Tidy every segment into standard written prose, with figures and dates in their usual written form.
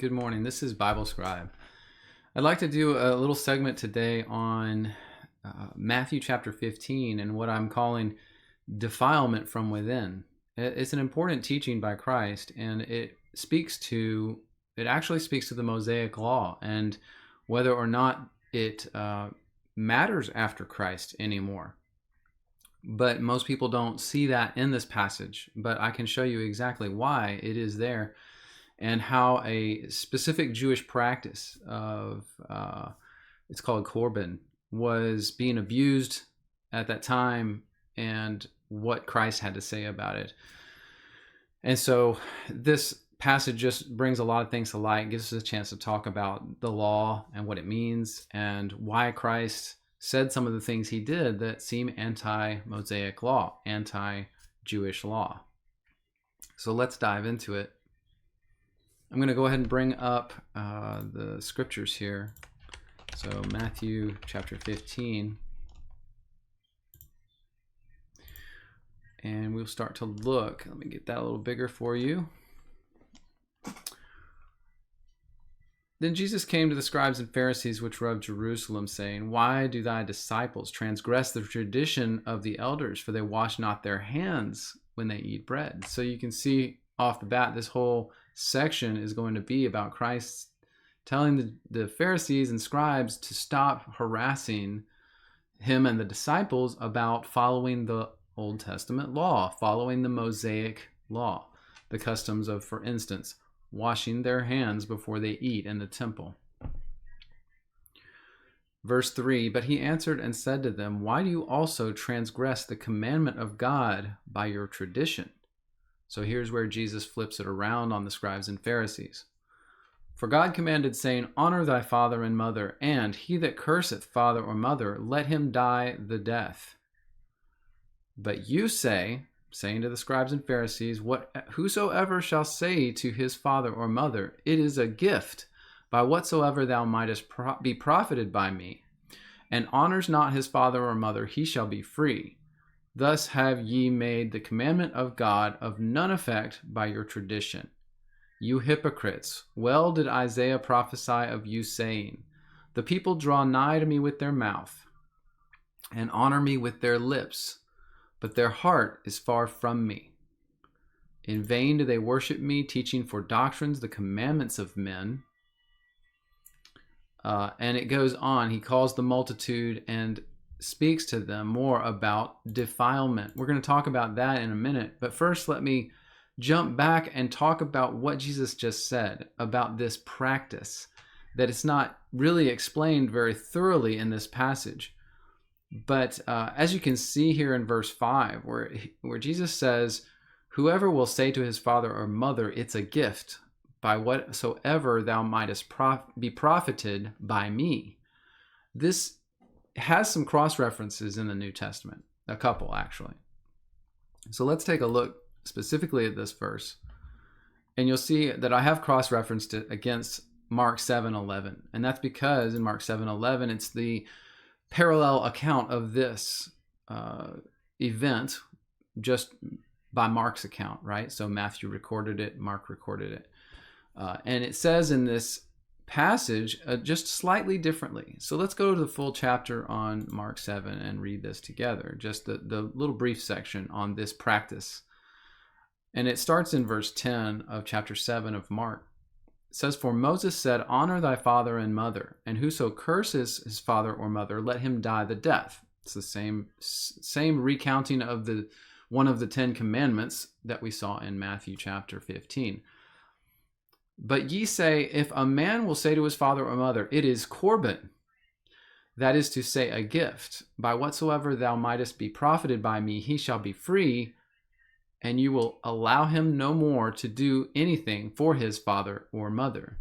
Good morning. This is Bible Scribe. I'd like to do a little segment today on Matthew chapter 15 and what I'm calling defilement from within. It's an important teaching by Christ, and it actually speaks to the Mosaic law and whether or not it matters after Christ anymore. But most people don't see that in this passage, but I can show you exactly why it is there and how a specific Jewish practice of, it's called Korban, was being abused at that time and what Christ had to say about it. And so this passage just brings a lot of things to light, gives us a chance to talk about the law and what it means and why Christ said some of the things he did that seem anti-Mosaic law, anti-Jewish law. So let's dive into it. I'm going to go ahead and bring up the scriptures here. So Matthew chapter 15. And we'll start to look. Let me get that a little bigger for you. Then Jesus came to the scribes and Pharisees which were of Jerusalem, saying, Why do thy disciples transgress the tradition of the elders? For they wash not their hands when they eat bread. So you can see off the bat, this whole section is going to be about Christ telling the Pharisees and scribes to stop harassing him and the disciples about following the Old Testament law, following the Mosaic law, the customs of, for instance, washing their hands before they eat in the temple. Verse 3, But he answered and said to them, Why do you also transgress the commandment of God by your tradition? So here's where Jesus flips it around on the scribes and Pharisees. For God commanded, saying, Honor thy father and mother, and he that curseth father or mother, let him die the death. But you say, saying to the scribes and Pharisees, whosoever shall say to his father or mother, It is a gift, by whatsoever thou mightest be profited by me, and honors not his father or mother, he shall be free. Thus have ye made the commandment of God of none effect by your tradition. You hypocrites, well did Isaiah prophesy of you, saying, The people draw nigh to me with their mouth, and honor me with their lips, but their heart is far from me. In vain do they worship me, teaching for doctrines the commandments of men. And it goes on. He calls the multitude and speaks to them more about defilement. We're going to talk about that in a minute. But first, let me jump back and talk about what Jesus just said about this practice, that it's not really explained very thoroughly in this passage. But as you can see here in verse 5, where Jesus says, Whoever will say to his father or mother, It's a gift, by whatsoever thou mightest be profited by me. This has some cross-references in the New Testament, a couple actually. So let's take a look specifically at this verse, and you'll see that I have cross-referenced it against Mark 7:11, and that's because in Mark 7:11 it's the parallel account of this event just by Mark's account, right? So Matthew recorded it, Mark recorded it, and it says in this passage just slightly differently. So let's go to the full chapter on Mark 7 and read this together, just the little brief section on this practice. And it starts in verse 10 of chapter 7 of Mark. It says, For Moses said, Honor thy father and mother, and whoso curses his father or mother, let him die the death. It's the same recounting of one of the 10 commandments that we saw in Matthew chapter 15. But ye say, If a man will say to his father or mother, It is Korban, that is to say, a gift, by whatsoever thou mightest be profited by me, he shall be free, and you will allow him no more to do anything for his father or mother.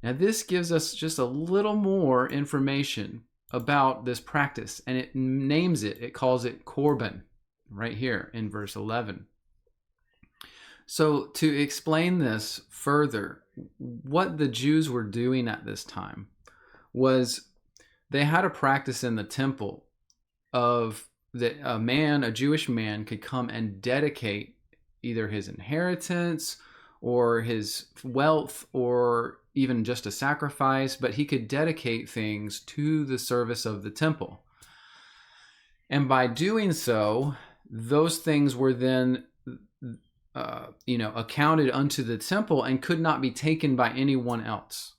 Now this gives us just a little more information about this practice, and it names it. It calls it Korban right here in verse 11. So to explain this further, what the Jews were doing at this time was they had a practice in the temple of that a Jewish man could come and dedicate either his inheritance or his wealth or even just a sacrifice, but he could dedicate things to the service of the temple. And by doing so, those things were then accounted unto the temple and could not be taken by anyone else.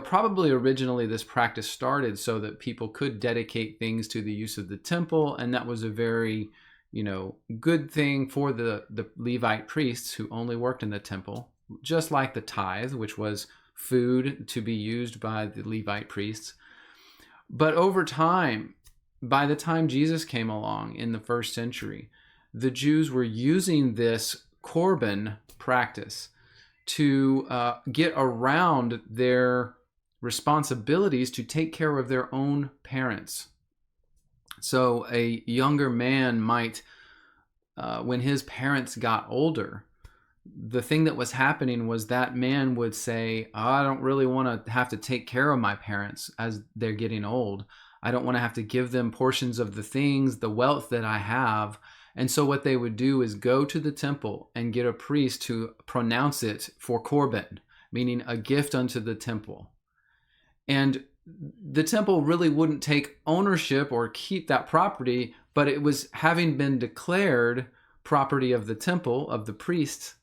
Probably originally this practice started so that people could dedicate things to the use of the temple, and that was a very, good thing for the Levite priests who only worked in the temple, just like the tithe, which was food to be used by the Levite priests. But over time, by the time Jesus came along in the first century, the Jews were using this Corban practice to get around their responsibilities to take care of their own parents. So a younger man might, when his parents got older, the thing that was happening was that man would say, I don't really want to have to take care of my parents as they're getting old. I don't want to have to give them portions of the things, the wealth that I have. And so what they would do is go to the temple and get a priest to pronounce it for Corban, meaning a gift unto the temple. And the temple really wouldn't take ownership or keep that property, but it was having been declared property of the temple, of the priests,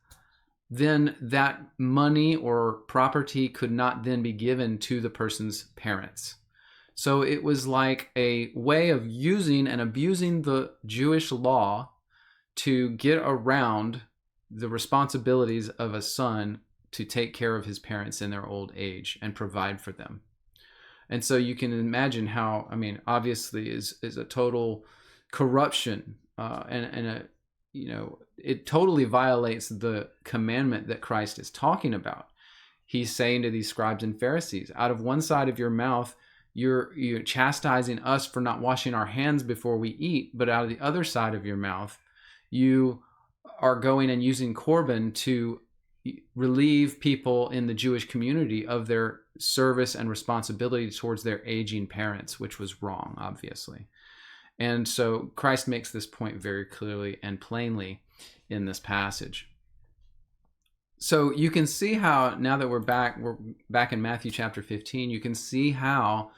then that money or property could not then be given to the person's parents. So it was like a way of using and abusing the Jewish law to get around the responsibilities of a son to take care of his parents in their old age and provide for them. And so you can imagine how, obviously is a total corruption it totally violates the commandment that Christ is talking about. He's saying to these scribes and Pharisees, out of one side of your mouth, you're chastising us for not washing our hands before we eat, but out of the other side of your mouth, you are going and using Corban to relieve people in the Jewish community of their service and responsibility towards their aging parents, which was wrong, obviously. And so Christ makes this point very clearly and plainly in this passage. So you can see how, now that we're back in Matthew chapter 15, you can see how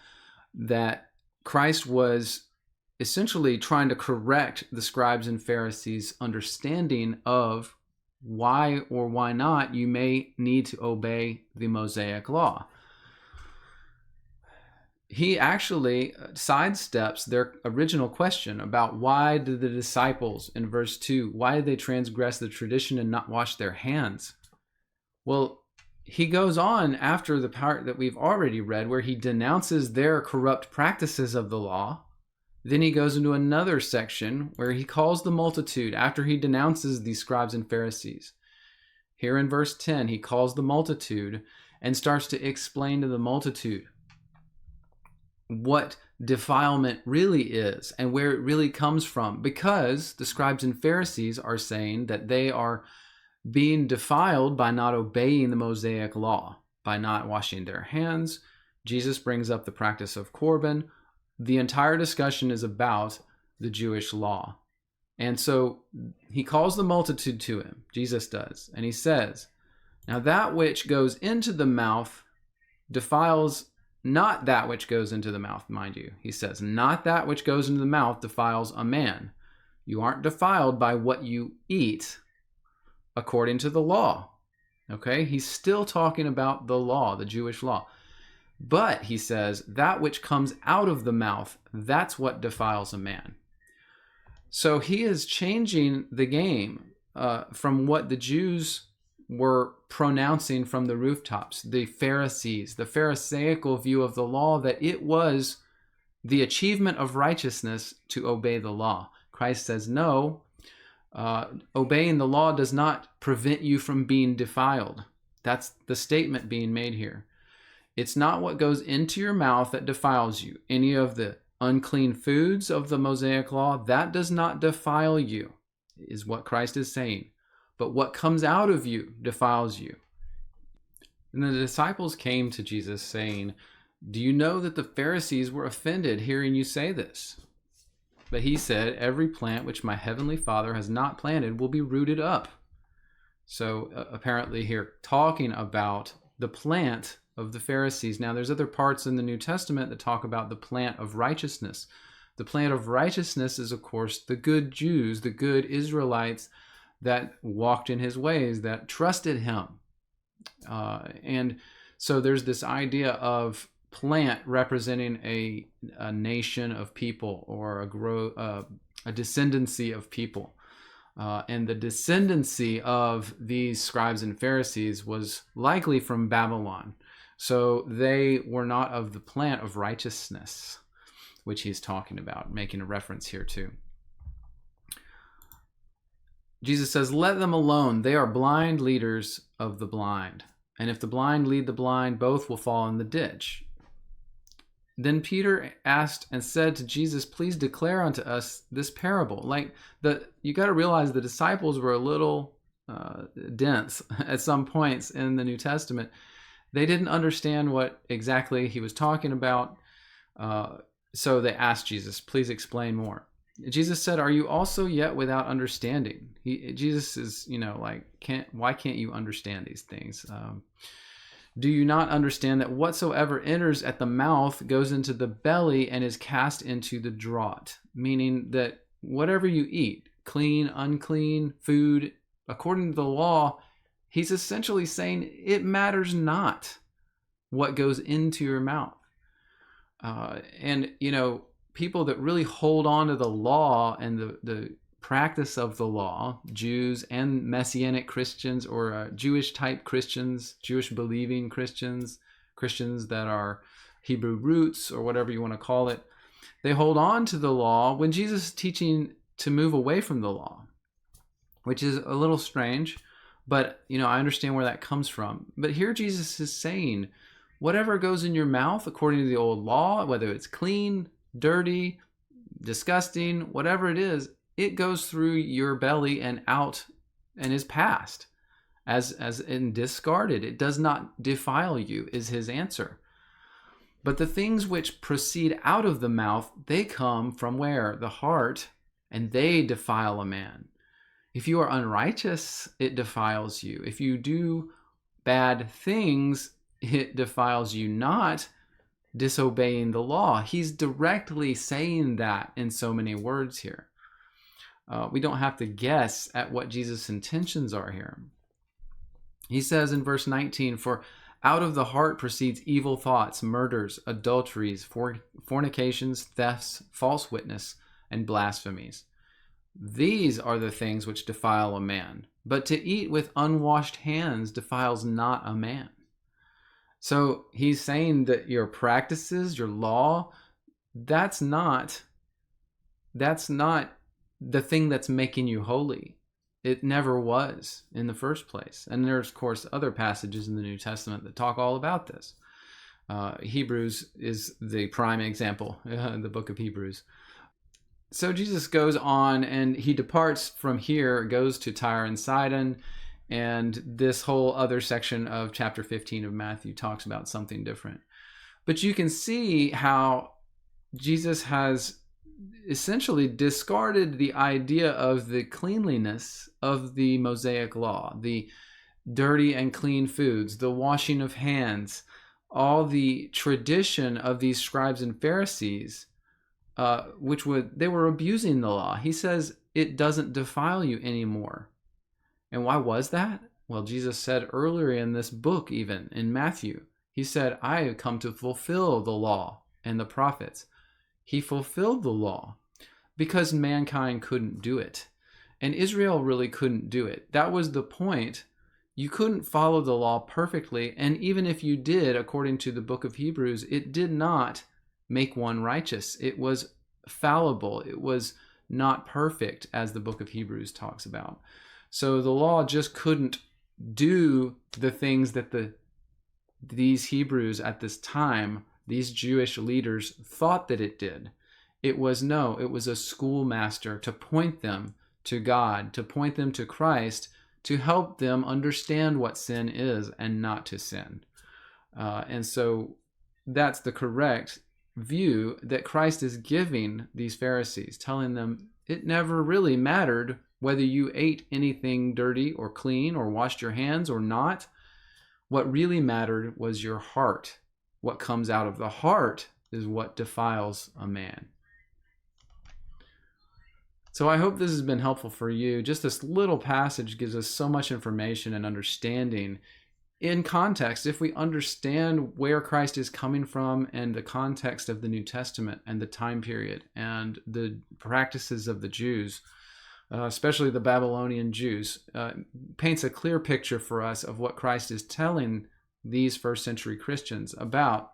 that Christ was essentially trying to correct the scribes and Pharisees' understanding of why or why not you may need to obey the Mosaic law. He actually sidesteps their original question about why did the disciples, in verse 2, why did they transgress the tradition and not wash their hands? Well, he goes on after the part that we've already read where he denounces their corrupt practices of the law. Then he goes into another section where he calls the multitude after he denounces these scribes and Pharisees. Here in verse 10, he calls the multitude and starts to explain to the multitude what defilement really is and where it really comes from, because the scribes and Pharisees are saying that they are being defiled by not obeying the Mosaic law, by not washing their hands. Jesus brings up the practice of Corban. The entire discussion is about the Jewish law. And so he calls the multitude to him, Jesus does, and he says, now that which goes into the mouth defiles not that which goes into the mouth, mind you. He says, not that which goes into the mouth defiles a man. You aren't defiled by what you eat according to the law. Okay? He's still talking about the law, the Jewish law. But he says, that which comes out of the mouth, that's what defiles a man. So he is changing the game from what the Jews were pronouncing from the rooftops, the Pharisees, the Pharisaical view of the law, that it was the achievement of righteousness to obey the law. Christ says, no, obeying the law does not prevent you from being defiled. That's the statement being made here. It's not what goes into your mouth that defiles you. Any of the unclean foods of the Mosaic law, that does not defile you, is what Christ is saying. But what comes out of you defiles you. And the disciples came to Jesus saying, do you know that the Pharisees were offended hearing you say this? But he said, every plant which my heavenly Father has not planted will be rooted up. So apparently here, talking about the plant of the Pharisees. Now, there's other parts in the New Testament that talk about the plant of righteousness. The plant of righteousness is, of course, the good Jews, the good Israelites that walked in his ways, that trusted him. And so there's this idea of plant representing a nation of people, or a descendancy of people. And the descendancy of these scribes and Pharisees was likely from Babylon. So they were not of the plant of righteousness, which he's talking about, making a reference here too. Jesus says, let them alone. They are blind leaders of the blind. And if the blind lead the blind, both will fall in the ditch. Then Peter asked and said to Jesus, please declare unto us this parable. You got to realize the disciples were a little dense at some points in the New Testament. They didn't understand what exactly he was talking about. So they asked Jesus, please explain more. Jesus said, are you also yet without understanding? Jesus is, why can't you understand these things? Do you not understand that whatsoever enters at the mouth goes into the belly and is cast into the draught? Meaning that whatever you eat, clean, unclean, food, according to the law, he's essentially saying it matters not what goes into your mouth. People that really hold on to the law and the practice of the law, Jews and Messianic Christians, or Jewish type Christians, Jewish believing Christians, Christians that are Hebrew roots, or whatever you want to call it, they hold on to the law when Jesus is teaching to move away from the law, which is a little strange, but I understand where that comes from. But here Jesus is saying, whatever goes in your mouth according to the old law, whether it's clean, dirty, disgusting, whatever it is, it goes through your belly and out and is passed as in discarded. It does not defile you, is his answer. But the things which proceed out of the mouth, they come from where? The heart, and they defile a man. If you are unrighteous, it defiles you. If you do bad things, it defiles you not, disobeying the law. He's directly saying that in so many words here. We don't have to guess at what Jesus' intentions are here. He says in verse 19, for out of the heart proceeds evil thoughts, murders, adulteries, fornications, thefts, false witness, and blasphemies. These are the things which defile a man. But to eat with unwashed hands defiles not a man. So he's saying that your practices, your law, that's not the thing that's making you holy. It never was in the first place. And there's, of course, other passages in the New Testament that talk all about this. Hebrews is the prime example, the book of Hebrews. So Jesus goes on and he departs from here, goes to Tyre and Sidon, and this whole other section of chapter 15 of Matthew talks about something different. But you can see how Jesus has essentially discarded the idea of the cleanliness of the Mosaic law, the dirty and clean foods, the washing of hands, all the tradition of these scribes and Pharisees, they were abusing the law. He says it doesn't defile you anymore. And why was that? Well, Jesus said earlier in this book, even in Matthew, he said, I have come to fulfill the law and the prophets. He fulfilled the law because mankind couldn't do it. And Israel really couldn't do it. That was the point. You couldn't follow the law perfectly. And even if you did, according to the book of Hebrews, it did not make one righteous. It was fallible. It was not perfect, as the book of Hebrews talks about. So the law just couldn't do the things that these Hebrews at this time, these Jewish leaders, thought that it did. It was a schoolmaster to point them to God, to point them to Christ, to help them understand what sin is and not to sin. And so that's the correct view that Christ is giving these Pharisees, telling them it never really mattered whether you ate anything dirty or clean or washed your hands or not. What really mattered was your heart. What comes out of the heart is what defiles a man. So I hope this has been helpful for you. Just this little passage gives us so much information and understanding in context. If we understand where Christ is coming from and the context of the New Testament and the time period and the practices of the Jews, especially the Babylonian Jews, paints a clear picture for us of what Christ is telling these first century Christians about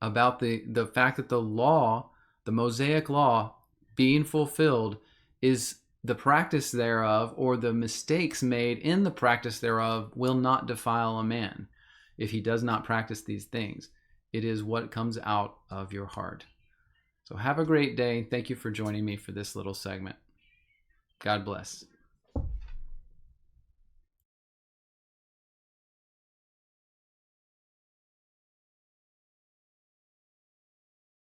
the fact that the law, the Mosaic law, being fulfilled is the practice thereof, or the mistakes made in the practice thereof, will not defile a man if he does not practice these things. It is what comes out of your heart. So have a great day. Thank you for joining me for this little segment. God bless.